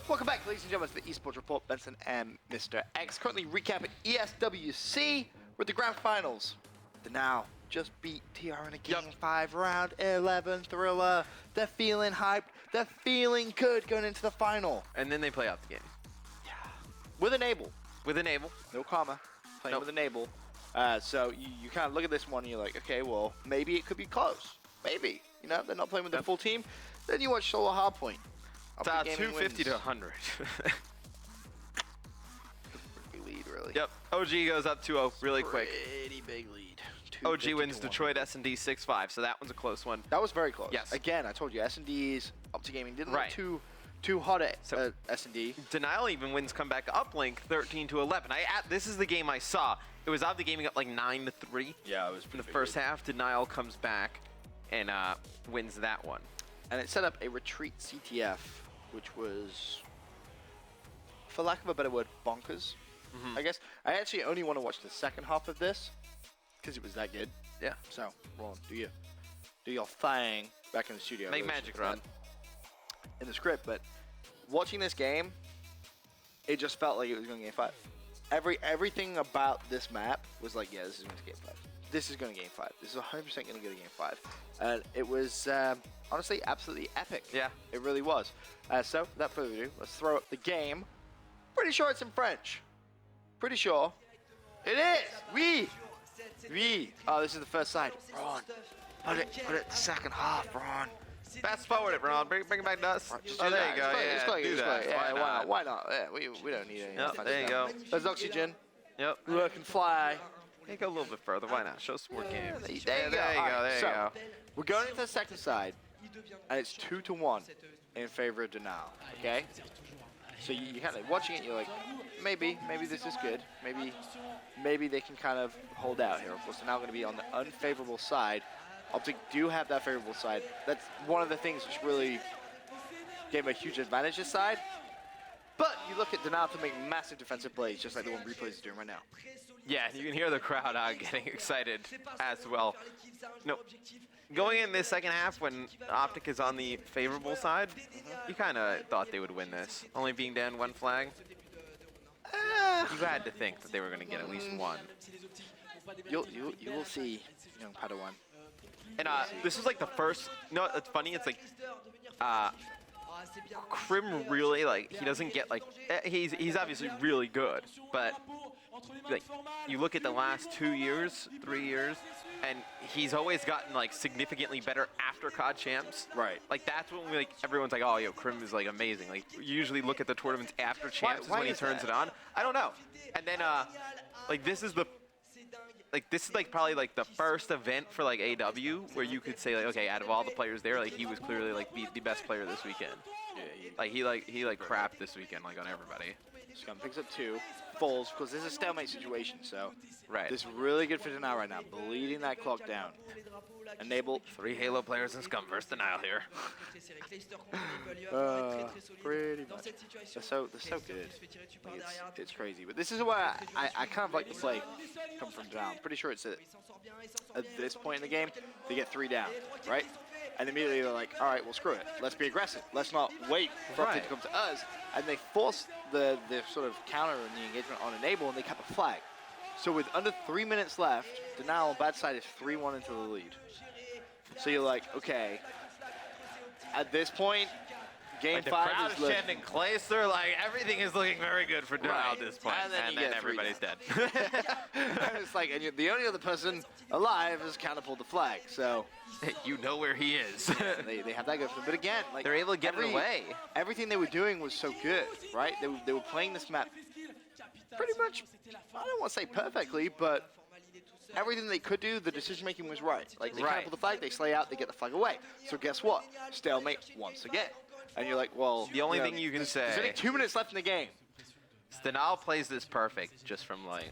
Welcome back, ladies and gentlemen, to the eSports Report. Benson and Mr. X currently recapping ESWC with the grand finals. The now just beat TR in a Game 5 round 11 thriller. They're feeling hyped. They're feeling good going into the final. And then they play Optic Gaming. Yeah. With Enable. With Enable. No comma. Playing with Enable. So you kind of look at this one and you're like, okay, well, maybe it could be close. Maybe. You know, they're not playing with the full team. Then you watch Solo Hardpoint. It's 250 to 100. Big lead, really. Yep. OG goes up 2-0 really quick. Pretty big lead. OG wins Detroit S&D 6-5, so that one's a close one. That was very close. Yes. Again, I told you, S&D's Optic Gaming didn't look too hot at S&D. Denial even wins comeback uplink 13 to 11. This is the game I saw. It was Optic Gaming up like 9-3. Yeah, it was in the first half. Denial comes back and wins that one. And it set up a retreat CTF, which was, for lack of a better word, bonkers. I guess I actually only want to watch the second half of this because it was that good. Yeah. So, Ron, do your thing back in the studio. Make magic, Ron. In the script, but watching this game, it just felt like it was going to Game 5. Everything about this map was like, yeah, this is going to Game 5. This is going to Game 5. This is 100% going to go to Game 5. And it was honestly absolutely epic. Yeah. It really was. So, without further ado, let's throw up the game. Pretty sure it's in French. Pretty sure. It is! Oui! Oui! Oh, this is the first side. Ron, put it the second half, Ron. Fast forward it, Ron. Bring it back to us. Just there you go. do that. Yeah, why not? Yeah, we don't need any. There you go. There's oxygen. Yep. Work and fly. Hey, go a little bit further. Why not? Show some more games. There you There you go. We're going into the second side, and it's 2-1 in favor of Denial. Okay. So you kind of watching it, you're like, maybe this is good. Maybe they can kind of hold out here. Of course, they're now going to be on the unfavorable side. Optic do have that favorable side. That's one of the things which really gave them a huge advantage this side. But you look at Denial to make massive defensive plays, just like the one Replays is doing right now. Yeah, you can hear the crowd getting excited as well. No, going in this second half when Optic is on the favorable side, you kind of thought they would win this. Only being down one flag, you had to think that they were going to get at least one. You will see, young Padawan. And this is like the first. No, it's funny. It's like. Krim really, like, he doesn't get, like, he's obviously really good, but, like, you look at the last 2 years, 3 years, and he's always gotten, like, significantly better after COD champs. Right. Like, that's when, everyone's like, oh, yo, Krim is, like, amazing. Like, you usually look at the tournaments after champs is when he turns it on. I don't know. And then, like, this is probably like the first event for like AW where you could say like, okay, out of all the players there, like he was clearly like the best player this weekend. Yeah, he crapped this weekend like on everybody. Scum picks up 2, falls because this is a stalemate situation. So right, this is really good for Denial right now, bleeding that clock down. Enable 3 Halo players in Scum versus Denial here. Pretty much. They're so good. Like it's crazy. But this is where I kind of like the play come from Denial. I'm pretty sure it's at this point in the game they get 3 down, right? And immediately they're like, all right, well, screw it. Let's be aggressive. Let's not wait for it to come to us. And they force the sort of counter and the engagement on Enable, and they cap a flag. So with under 3 minutes left, Denial on bad side is 3-1 into the lead. So you're like, okay, at this point, Game 5 the crowd is is chanting Clayster, like everything is looking very good for Denial at this point. And then everybody's dead. And it's like, and the only other person alive has counterpulled the flag, so you know where he is. they have that good for them. But again, like they're able to get it away. Everything they were doing was so good, right? They were playing this map pretty much, I don't want to say perfectly, but everything they could do, the decision making was right. Like they counterpull the flag, they slay out, they get the flag away. So guess what? Stalemate once again. And you're like, well, the only thing you can say, there's only 2 minutes left in the game. Denial plays this perfect, just from like,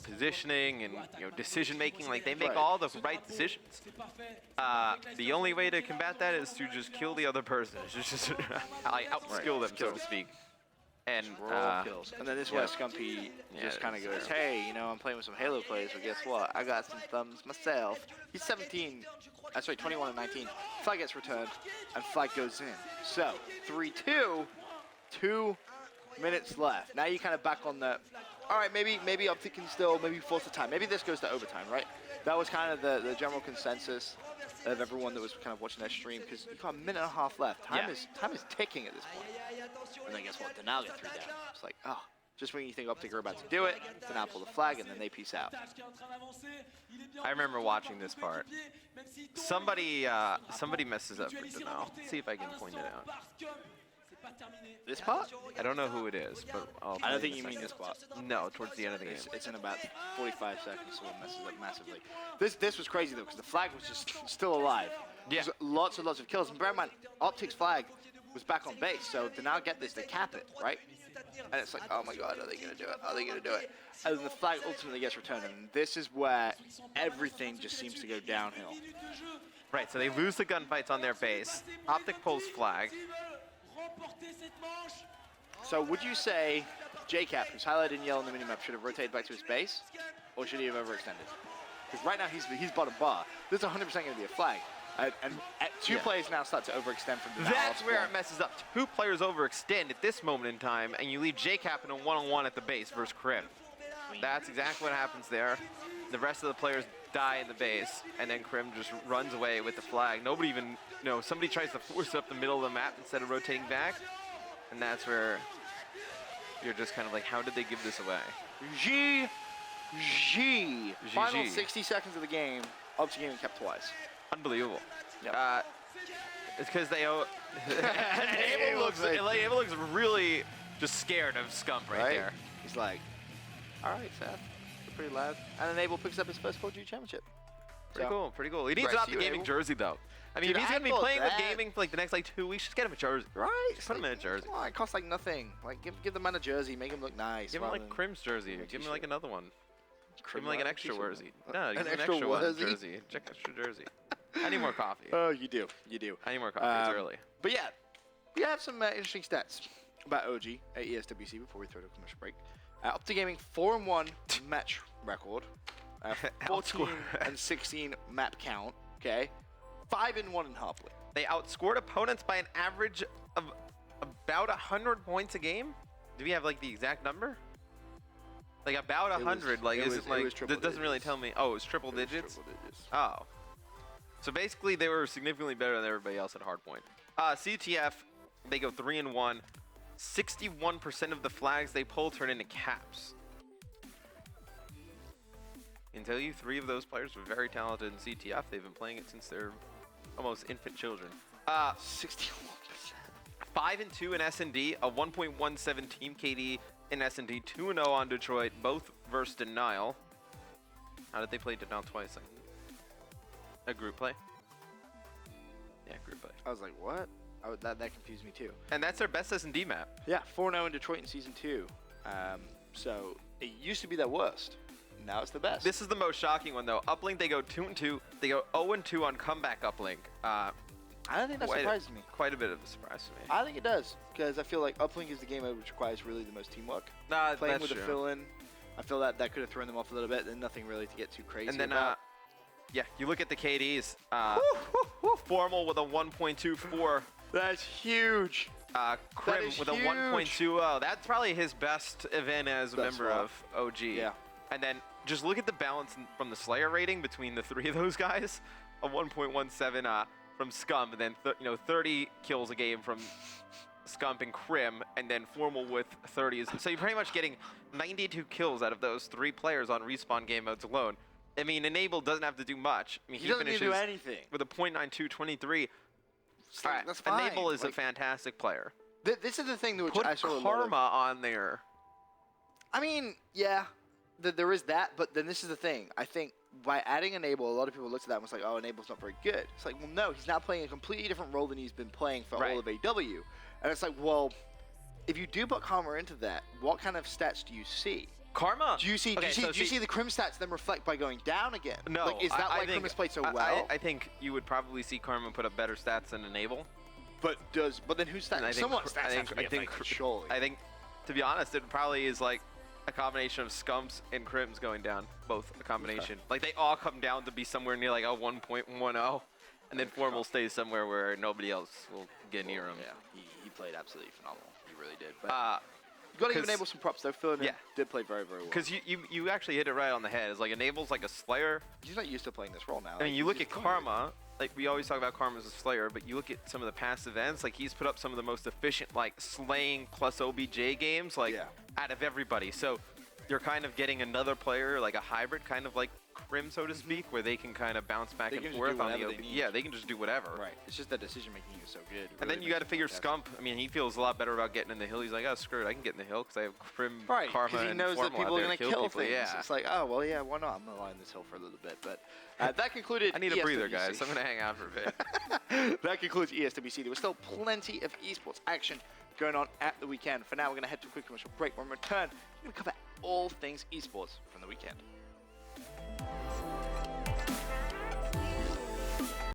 positioning and decision making. Like they make all the right decisions. The only way to combat that is to just kill the other person. It's just outskill them, so to speak. And kills. And then this is where Scumpy just kind of goes, hey, I'm playing with some Halo players, but guess what? I got some thumbs myself. He's 17, sorry, 21 and 19. Flag gets returned, and flag goes in. So, 3-2 2 minutes left. Now you kind of back on the, all right, maybe Optic can still maybe force the time. Maybe this goes to overtime, right? That was kind of the general consensus of everyone that was kind of watching that stream, because you got a minute and a half left. Time is ticking at this point. And then guess what? Denal get 3 down. It's like, oh, just when you think Optic are about to do it, Denal pull the flag and then they peace out. I remember watching this part. Somebody messes up for Denal. See if I can point it out. This part? I don't know who it is, but I don't think you mean this part. No, towards the end of the game. It's in about 45 seconds, so it messes up massively. This was crazy though, because the flag was just still alive. Yeah. There's lots and lots of kills. And bear in mind, Optic's flag was back on base, so to now get this, they cap it, right? And it's like, oh my god, are they gonna do it? Are they gonna do it? And then the flag ultimately gets returned, and this is where everything just seems to go downhill. Right, so they lose the gunfights on their base. Optic pulls flag. So would you say JCap, who's highlighted in yellow on the minimap, should have rotated back to his base, or should he have overextended? Because right now he's bottom bar. This is 100% going to be a flag. And two players now start to overextend from the That's where it messes up. 2 players overextend at this moment in time, and you leave JCap in a one-on-one at the base versus Krim. That's exactly what happens there. The rest of the players die in the base, and then Krim just runs away with the flag. Nobody even, somebody tries to force up the middle of the map instead of rotating back, and that's where you're just kind of like, how did they give this away? GG. Final 60 seconds of the game, Optic Gaming kept twice. Unbelievable. Yep. It's because they owe. Abel looks really just scared of Scump right there. He's like, all right, Seth, you're pretty loud. And then Abel picks up his first 4G championship. Pretty cool, pretty cool. He needs an Optic Gaming jersey, though. I mean, Dude, if he's going to be playing with gaming for like the next 2 weeks, just get him a jersey. Right? Just put him in a jersey. Come on, it costs like nothing. Like, give the man a jersey, make him look nice. Give him like Krim's jersey. Give him like another one. Give him like an extra jersey. No, give him an extra jersey. Check extra jersey. I need more coffee. Oh, you do. I need more coffee. It's early. But yeah, we have some interesting stats about OG at ESWC before we throw to a commercial break. Optic Gaming 4-1 match record, 14 and 16 map count. Okay, 5-1 in Hoplet. They outscored opponents by an average of about 100 points a game. Do we have like the exact number? Like about 100. That doesn't really tell me. Oh, it was triple digits. Oh. So basically, they were significantly better than everybody else at hardpoint. CTF, they go 3-1. 61% of the flags they pull turn into caps. I can tell you 3 of those players are very talented in CTF. They've been playing it since they're almost infant children. 61%. 5-2 in S&D, a 1.17 team KD in S&D, 2-0 on Detroit, both versus Denial. How did they play Denial twice? A group play? Yeah, group play. I was like, what? That confused me too. And that's their best S&D map. Yeah, 4-0 in Detroit in Season 2. So it used to be their worst. Now it's the best. This is the most shocking one, though. Uplink, they go 2-2. They go 0-2 on comeback Uplink. I don't think that surprises me. Quite a bit of a surprise to me. I think it does, because I feel like Uplink is the game mode which requires really the most teamwork. Playing with a fill-in, I feel that could have thrown them off a little bit, and nothing really to get too crazy and then, about. Yeah, you look at the KDs. Formal with a 1.24. That's huge. Krim with a 1.20. That's probably his best event as a member of OG. Yeah. And then just look at the balance from the Slayer rating between the 3 of those guys. A 1.17 from Scump, and then 30 kills a game from Scump and Krim, and then Formal with 30s. So you're pretty much getting 92 kills out of those 3 players on respawn game modes alone. I mean, Enable doesn't have to do much. I mean, he doesn't need to do anything. With a .9223. That's fine. Enable is a fantastic player. This is the thing that Put Karma on there. I mean, yeah, there is that, but then this is the thing. I think by adding Enable, a lot of people looked at that and was like, oh, Enable's not very good. It's like, well, no, he's now playing a completely different role than he's been playing for all of AW. And it's like, well, if you do put Karma into that, what kind of stats do you see? Karma. Do you see the Krim stats then reflect by going down again? No. Like, is that why Krim has played so well? I think you would probably see Karma put up better stats than Enable. But then who's stats? Someone's stats have to be affected, surely. I think, to be honest, it probably is like a combination of Scumps and Crims going down. Both a combination. Okay. Like they all come down to be somewhere near like a 1.10. And then Formal stays somewhere where nobody else will get near him. Yeah, he played absolutely phenomenal. He really did. But you got to give Enable some props though. Phil did play very, very well. Because you actually hit it right on the head. It's like Enable's like a Slayer. He's not used to playing this role now. I mean, you look at Karma. Like, we always talk about Karma as a Slayer, but you look at some of the past events, like, he's put up some of the most efficient, like, slaying plus OBJ games, like, out of everybody. So you're kind of getting another player, like a hybrid, kind of like Crim, so to speak, where they can kind of bounce back and forth on the OBJ. Yeah, they can just do whatever. Right. It's just that decision-making is so good. And then you got to figure Scump. I mean, he feels a lot better about getting in the hill. He's like, oh, screw it, I can get in the hill because I have Crim, Karma, he and knows that Formal people out are there going to kill things. Yeah. It's like, oh, well, yeah, why not? I'm going to lie on this hill for a little bit. But that concluded I need a breather, guys. I'm going to hang out for a bit. That concludes ESWC. There was still plenty of esports action going on at the weekend. For now, we're going to head to a quick commercial break. When we return, we're going to cover all things esports from the weekend.